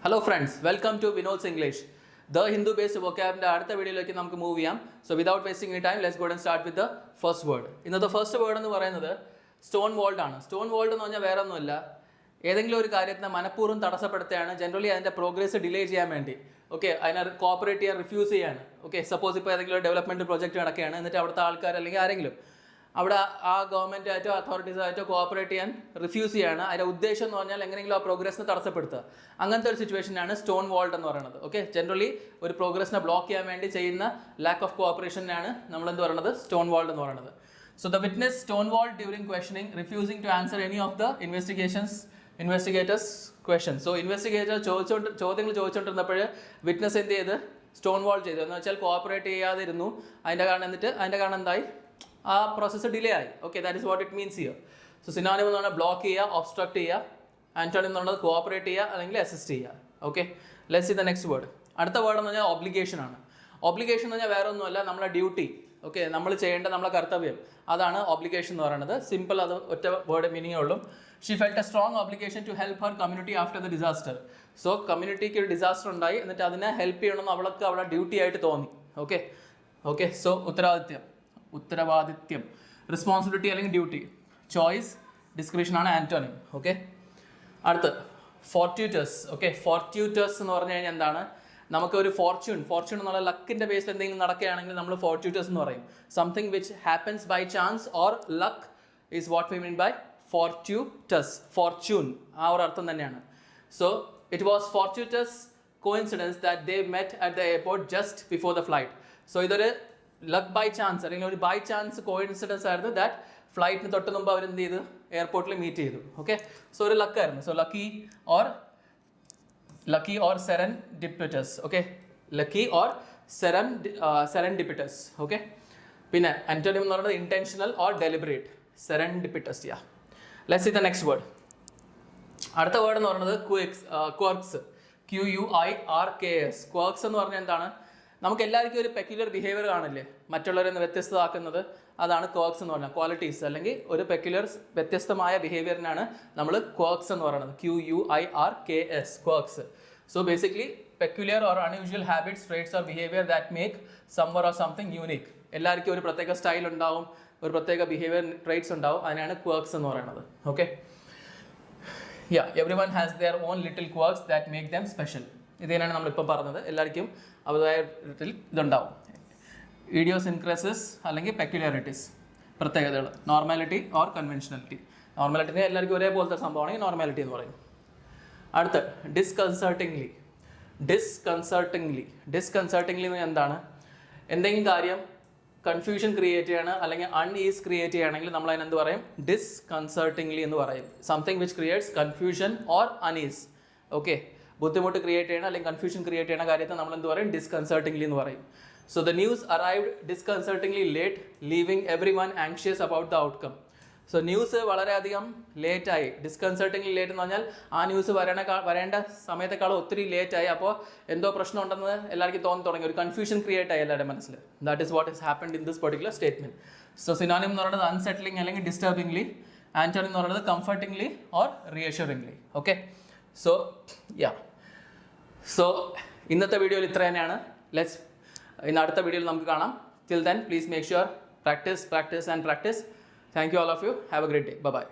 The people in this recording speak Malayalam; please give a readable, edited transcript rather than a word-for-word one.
Hello friends, welcome to Vinod's English. The Hindu based vocab അടുത്ത വീഡിയോയിലേക്ക് നമുക്ക് മൂവ് ചെയ്യാം. So without wasting any time, let's go and start with the first word. ഇന്നത്തെ ഫസ്റ്റ് വേർഡ് എന്ന് പറയുന്നത് സ്റ്റോൺ വോൾഡ് ആണ്. സ്റ്റോൺ വോൾഡ് എന്ന് പറഞ്ഞാൽ വേറെ ഒന്നുമില്ല, ഏതെങ്കിലും ഒരു കാര്യത്തിനെ മനഃപൂർവ്വം തടസ്സപ്പെടുത്തുകയാണ്, ജനറലി അതിൻ്റെ പ്രോഗ്രസ് ഡിലേ ചെയ്യാൻ വേണ്ടി. ഓക്കെ, അതിനെ കോപ്പറേറ്റ് ചെയ്യാൻ റിഫ്യൂസ് ചെയ്യാണ്. ഓക്കെ, സപ്പോസ് ഇപ്പോൾ ഏതെങ്കിലും ഡെവലപ്മെൻറ്റ് പ്രോജക്റ്റ് നടക്കുകയാണ്, എന്നിട്ട് അവിടുത്തെ ആൾക്കാർ അല്ലെങ്കിൽ ആരെങ്കിലും അവിടെ ആ ഗവൺമെൻറ്റായിട്ടോ അതോറിറ്റീസായിട്ടോ കോപ്പറേറ്റ് ചെയ്യാൻ റിഫ്യൂസ് ചെയ്യാണ്. അതിൻ്റെ ഉദ്ദേശം എന്ന് പറഞ്ഞാൽ എങ്ങനെയെങ്കിലും ആ പ്രോഗ്രസ്സിനെ തടസ്സപ്പെടുത്തുക. അങ്ങനത്തെ ഒരു സിറ്റുവേഷനാണ് സ്റ്റോൺ വാൾഡ് എന്ന് പറയുന്നത്. ഓക്കെ, ജനറലി ഒരു പ്രോഗ്രസ്സിനെ ബ്ലോക്ക് ചെയ്യാൻ വേണ്ടി ചെയ്യുന്ന ലാക്ക് ഓഫ് കോപ്പറേഷനാണ് നമ്മളെന്ത് പറയുന്നത്, സ്റ്റോൺ വാൾഡ് എന്ന് പറയുന്നത്. So the witness stone walled during questioning, refusing to answer any of the investigators question. So investigator ചോദ്യങ്ങൾ ചോദിച്ചുകൊണ്ടിരുന്നപ്പോൾ വിറ്റ്നസ് എന്ത് ചെയ്ത്, സ്റ്റോൺ വാൾ ചെയ്തു. എന്ന് വെച്ചാൽ കോപ്പറേറ്റ് ചെയ്യാതിരുന്നു. അതിൻ്റെ കാരണം എന്തായി, ആ പ്രോസസ്സ് ഡിലേ ആയി. Okay, that is what it means here. So synonym എന്ന് പറഞ്ഞാൽ ബ്ലോക്ക് ചെയ്യുക, ഒബ്സ്ട്രക്ട് ചെയ്യുക. ആന്റോണിം എന്ന് പറഞ്ഞാൽ കോപ്പറേറ്റ് ചെയ്യുക അല്ലെങ്കിൽ അസിസ്റ്റ് ചെയ്യുക. Okay, let's see the next word. അടുത്ത വേർഡ് എന്ന് പറഞ്ഞാൽ ഒബ്ലിഗേഷൻ ആണ്. ഒബ്ലിഗേഷൻ എന്ന് പറഞ്ഞാൽ വേറെ ഒന്നുമല്ല, നമ്മളെ ഡ്യൂട്ടി. ഓക്കെ, നമ്മൾ ചെയ്യേണ്ട നമ്മളെ കർത്തവ്യം, അതാണ് ഒബ്ലിഗേഷൻ എന്ന് പറയുന്നത്. സിമ്പിൾ, അത് ഒറ്റ വേർഡ് മീനിങ്ങേ ഉള്ളൂ. She felt a strong obligation to help her community after the disaster. So കമ്മ്യൂണിറ്റിക്ക് ഒരു ഡിസാസ്റ്റർ ഉണ്ടായി, എന്നിട്ട് അതിനെ ഹെൽപ്പ് ചെയ്യണമെന്ന് അവൾക്ക് അവിടെ ഡ്യൂട്ടി ആയിട്ട് തോന്നി. ഓക്കെ, സോ ഉത്തരവാദിത്യം, റെസ്പോൺസിബിലിറ്റി അല്ലെങ്കിൽ ഡ്യൂട്ടി. ചോയ്സ്, ഡിസ്ക്രിപ്ഷൻ ആണ് ആന്റോണിം. ഓക്കെ, അടുത്ത് ഫോർട്യൂറ്റസ്. ഓക്കെ, ഫോർട്യൂറ്റസ് എന്ന് പറഞ്ഞു കഴിഞ്ഞാൽ എന്താണ്, നമുക്കൊരു ഫോർച്യൂൺ എന്നുള്ള ലക്കിൻ്റെ ബേസിൽ എന്തെങ്കിലും നടക്കുകയാണെങ്കിൽ നമ്മൾ ഫോർട്യൂറ്റസ് എന്ന് പറയും. Something which happens by chance or luck is what we mean by fortuitous. Fortune ആ ഒരു അർത്ഥം തന്നെയാണ്. So it was fortuitous coincidence that they met at the airport just before the flight. So ഇതൊരു ലക്ക് ബൈ ചാൻസ് അല്ലെങ്കിൽ ഒരു ബൈ ചാൻസ് കോയിൻസിഡൻസ് ആയിരുന്നു. ദാറ്റ് ഫ്ലൈറ്റിന് തൊട്ട് മുമ്പ് അവർ എന്ത് ചെയ്തു, എയർപോർട്ടിൽ മീറ്റ് ചെയ്തു. ഓക്കെ, സോ ഒരു ലക്കായിരുന്നു. So lucky or serendipitous. Okay, lucky or serendipitous. Okay, പിന്നെ ആന്റോണിം എന്ന് പറയുന്നത് intentional or deliberate. Serendipitous. Yeah, let's see the next word. അടുത്ത വേർഡ് എന്ന് പറയുന്നത് ക്വർക്സ്. QUIRKS. ക്വർക്സ് എന്ന് പറഞ്ഞാൽ എന്താണ്, നമുക്ക് എല്ലാവർക്കും ഒരു പെക്യുലർ ബിഹേവിയർ കാണില്ലേ, മറ്റുള്ളവരെ വ്യത്യസ്തമാക്കുന്നത്. അതാണ് ക്വർക്സ് എന്ന് പറഞ്ഞാൽ, ക്വാളിറ്റീസ് അല്ലെങ്കിൽ ഒരു വ്യത്യസ്തമായ ബിഹേവിയറിനാണ് നമ്മൾ ക്വർക്സ് എന്ന് പറയുന്നത്. QUIRKS, quirks. So basically peculiar or unusual habits, traits or behaviour that make someone or something unique. എല്ലാവർക്കും ഒരു പ്രത്യേക സ്റ്റൈൽ ഉണ്ടാവും, ഒരു പ്രത്യേക ബിഹേവിയർ ട്രേറ്റ്സ് ഉണ്ടാവും. അതിനാണ് ക്വർക്സ് എന്ന് പറയുന്നത്. Okay, yeah, everyone has their own little quirks that make them special. ഇതിനാണ് നമ്മളിപ്പോൾ പറഞ്ഞത്. എല്ലാവർക്കും അവരുടേതായ ഇതുണ്ടാവും. ഇഡിയോസിൻക്രസിസ് അല്ലെങ്കിൽ പെക്യുലാരിറ്റീസ്, പ്രത്യേകതകൾ. Normality or കൺവെൻഷനാലിറ്റി. നോർമാലിറ്റിനെ എല്ലാവർക്കും ഒരേപോലത്തെ സംഭവമാണെങ്കിൽ നോർമാലിറ്റി എന്ന് പറയും. അടുത്ത് ഡിസ്കൺസർട്ടിംഗ്ലി എന്ന് എന്താണ്, എന്തെങ്കിലും കാര്യം കൺഫ്യൂഷൻ ക്രിയേറ്റ് ചെയ്യണം അല്ലെങ്കിൽ അൺഈസ് ക്രിയേറ്റ് ചെയ്യുകയാണെങ്കിൽ നമ്മൾ അതിനെന്ത് പറയും, ഡിസ്കൺസർട്ടിംഗ്ലി എന്ന് പറയും. Something which creates confusion or unease. Okay, ബുദ്ധിമുട്ട് ക്രിയേറ്റ് ചെയ്യണം അല്ലെങ്കിൽ കൺഫ്യൂഷൻ ക്രിയേറ്റ് ചെയ്യുന്ന കാര്യത്തെ നമ്മൾ എന്ത് പറയും, ഡിസ്കൺസർട്ടിംഗ്ലി എന്ന് പറയും. So the news arrived disconcertingly late, leaving everyone anxious about the outcome. So news വളരെയധികം ലേറ്റായി. ഡിസ്കൺസർട്ടിംഗ്ലി ലേറ്റ് എന്ന് പറഞ്ഞാൽ ആ ന്യൂസ് വരേണ്ട സമയത്തെക്കാളും ഒത്തിരി ലേറ്റായി. അപ്പോൾ എന്തോ പ്രശ്നം ഉണ്ടെന്ന് എല്ലാവർക്കും തോന്നി തുടങ്ങി, ഒരു കൺഫ്യൂഷൻ ക്രിയേറ്റ് ആയി എല്ലാവരുടെ മനസ്സിൽ. That is what is happened in this particular statement. So synonym എന്ന് പറയുന്നത് അൺസെറ്റിലിംഗ് അല്ലെങ്കിൽ ഡിസ്റ്റർബിംഗ്ലി. ആന്റോണിം എന്ന് പറയുന്നത് comfortingly or reassuringly. Okay, so yeah, so ഇന്നത്തെ വീഡിയോയിൽ ഇത്ര തന്നെയാണ്. ഇന്ന് അടുത്ത വീഡിയോയിൽ നമുക്ക് കാണാം. Till then, please make sure practice and practice. Thank you all of you. Have a great day. Bye bye.